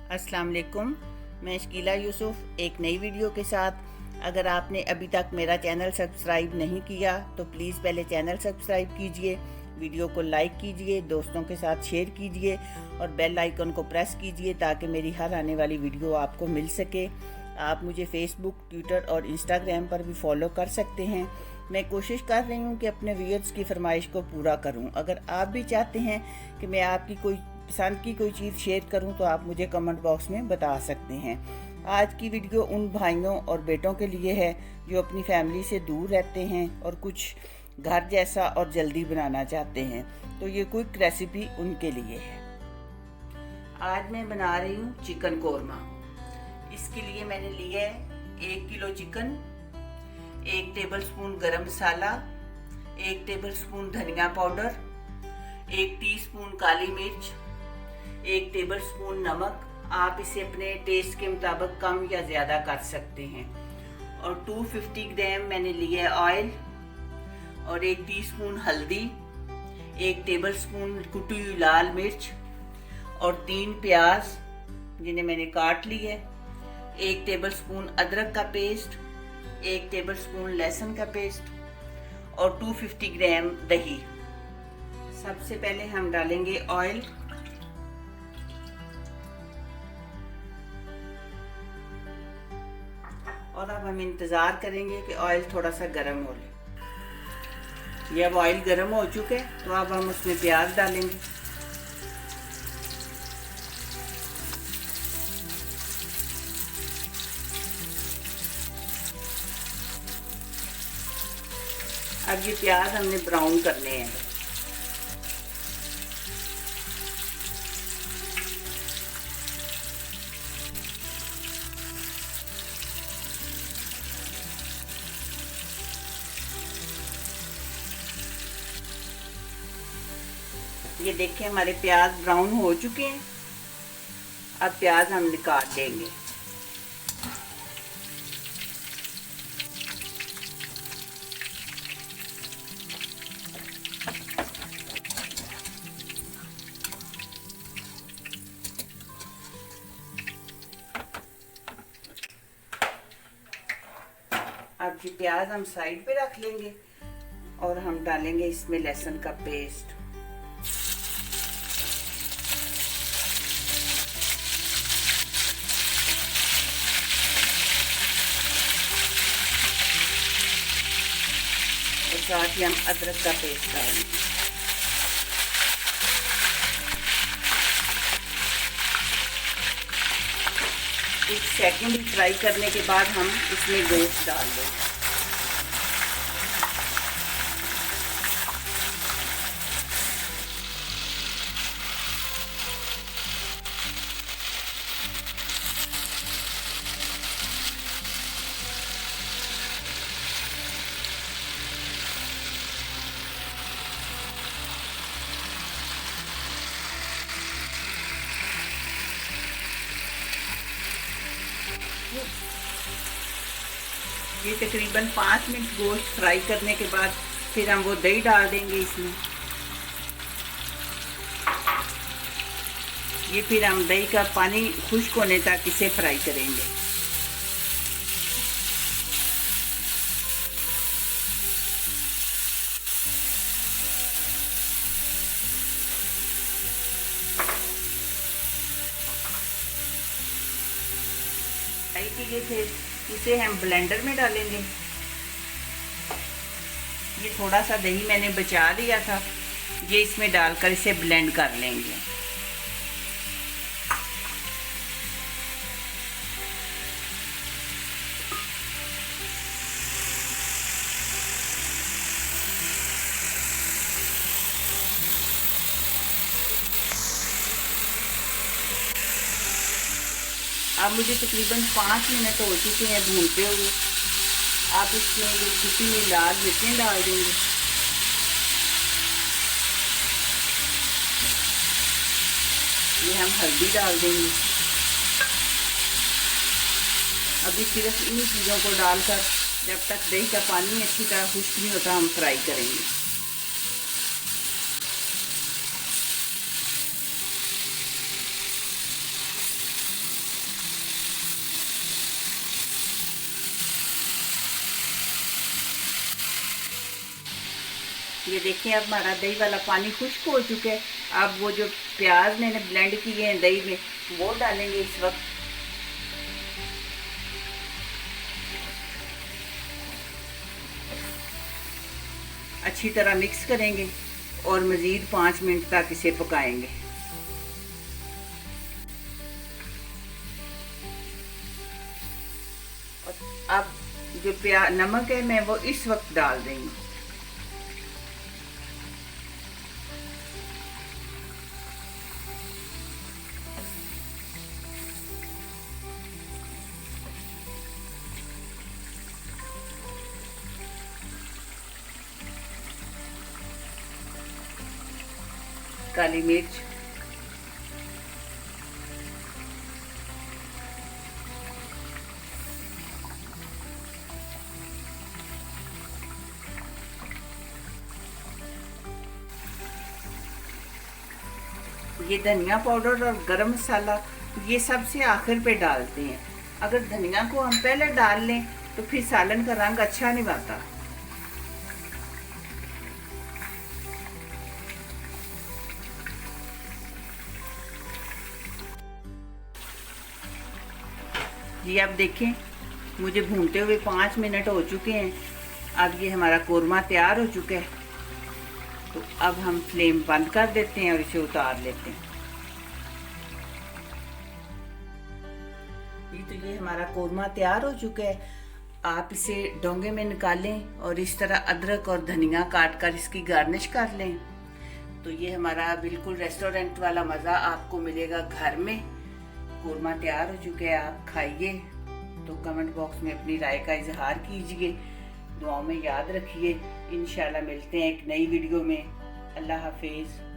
अस्सलाम वालेकुम। मैं शकीला यूसुफ एक नई वीडियो के साथ। अगर आपने अभी तक मेरा चैनल सब्सक्राइब नहीं किया तो प्लीज़ पहले चैनल सब्सक्राइब कीजिए, वीडियो को लाइक कीजिए, दोस्तों के साथ शेयर कीजिए और बेल आइकन को प्रेस कीजिए ताकि मेरी हर आने वाली वीडियो आपको मिल सके। आप मुझे फेसबुक, ट्विटर और इंस्टाग्राम पर भी फॉलो कर सकते हैं। मैं कोशिश कर रही हूँ कि अपने व्यूअर्स की फरमाइश को पूरा करूँ। अगर आप भी चाहते हैं कि मैं आपकी कोई पसंद की कोई चीज़ शेयर करूं तो आप मुझे कमेंट बॉक्स में बता सकते हैं। आज की वीडियो उन भाइयों और बेटों के लिए है जो अपनी फैमिली से दूर रहते हैं और कुछ घर जैसा और जल्दी बनाना चाहते हैं, तो ये क्विक रेसिपी उनके लिए है। आज मैं बना रही हूँ चिकन कोरमा। इसके लिए मैंने लिया है 1 किलो चिकन, 1 टेबलस्पून गरम मसाला, 1 टेबलस्पून धनिया पाउडर, 1 टीस्पून काली मिर्च, 1 टेबलस्पून नमक। आप इसे अपने टेस्ट के मुताबिक कम या ज़्यादा कर सकते हैं। और 250 ग्राम मैंने लिया है ऑयल और 1 टीस्पून हल्दी, 1 टेबलस्पून कुटी हुई लाल मिर्च और 3 प्याज जिन्हें मैंने काट ली है, 1 टेबलस्पून अदरक का पेस्ट, 1 टेबलस्पून लहसुन का पेस्ट और 250 ग्राम दही। सबसे पहले हम डालेंगे ऑयल। और अब हम इंतज़ार करेंगे कि ऑयल थोड़ा सा गर्म हो ले। ये अब ऑयल गर्म हो चुके तो अब हम उसमें प्याज डालेंगे। अब ये प्याज हमने ब्राउन करने हैं। ये देखिए हमारे प्याज ब्राउन हो चुके हैं। अब प्याज हम निकाल देंगे। अब ये प्याज हम साइड पे रख लेंगे और हम डालेंगे इसमें लहसुन का पेस्ट। साथ ही हम अदरक का पेस्ट डालेंगे। एक सेकंड फ्राई करने के बाद हम इसमें गोश्त डाल देंगे। ये तकरीबन 5 मिनट गोश्त फ्राई करने के बाद फिर हम वो दही डाल देंगे इसमें। ये फिर हम दही का पानी खुश्क होने तक इसे फ्राई करेंगे। फ्राई किए थे इसे हम ब्लेंडर में डालेंगे। ये थोड़ा सा दही मैंने बचा दिया था, ये इसमें डालकर इसे ब्लेंड कर लेंगे। अब मुझे तकरीबन 5 मिनट हो चुके हैं भूनते हुए। आप इसमें ये कुटी हुई लाल मिर्चें डाल देंगे। ये हम हल्दी डाल देंगे। अभी सिर्फ इन्हीं चीज़ों को डालकर जब तक दही का पानी अच्छी तरह खुश्क नहीं होता हम फ्राई करेंगे। ये देखिए अब हमारा दही वाला पानी खुश्क हो चुका है। अब वो जो प्याज मैंने ब्लेंड किए हैं दही में वो डालेंगे इस वक्त। अच्छी तरह मिक्स करेंगे और मज़ीद 5 मिनट तक इसे पकाएंगे। और अब जो नमक है मैं वो इस वक्त डाल देंगी। काली मिर्च, ये धनिया पाउडर और गरम मसाला ये सबसे आखिर पे डालते हैं। अगर धनिया को हम पहले डाल लें तो फिर सालन का रंग अच्छा नहीं आता। जी आप देखें मुझे भूनते हुए 5 मिनट हो चुके हैं। अब ये हमारा कोरमा तैयार हो चुका है। तो अब हम फ्लेम बंद कर देते हैं और इसे उतार लेते हैं। ये हमारा कोरमा तैयार हो चुका है। आप इसे डोंगे में निकालें और इस तरह अदरक और धनिया काट कर इसकी गार्निश कर लें। तो ये हमारा बिल्कुल रेस्टोरेंट वाला मज़ा आपको मिलेगा घर में। कोरमा तैयार हो चुका है, आप खाइए। तो कमेंट बॉक्स में अपनी राय का इजहार कीजिए, दुआओं में याद रखिए। इंशाल्लाह मिलते हैं एक नई वीडियो में। अल्लाह हाफिज़।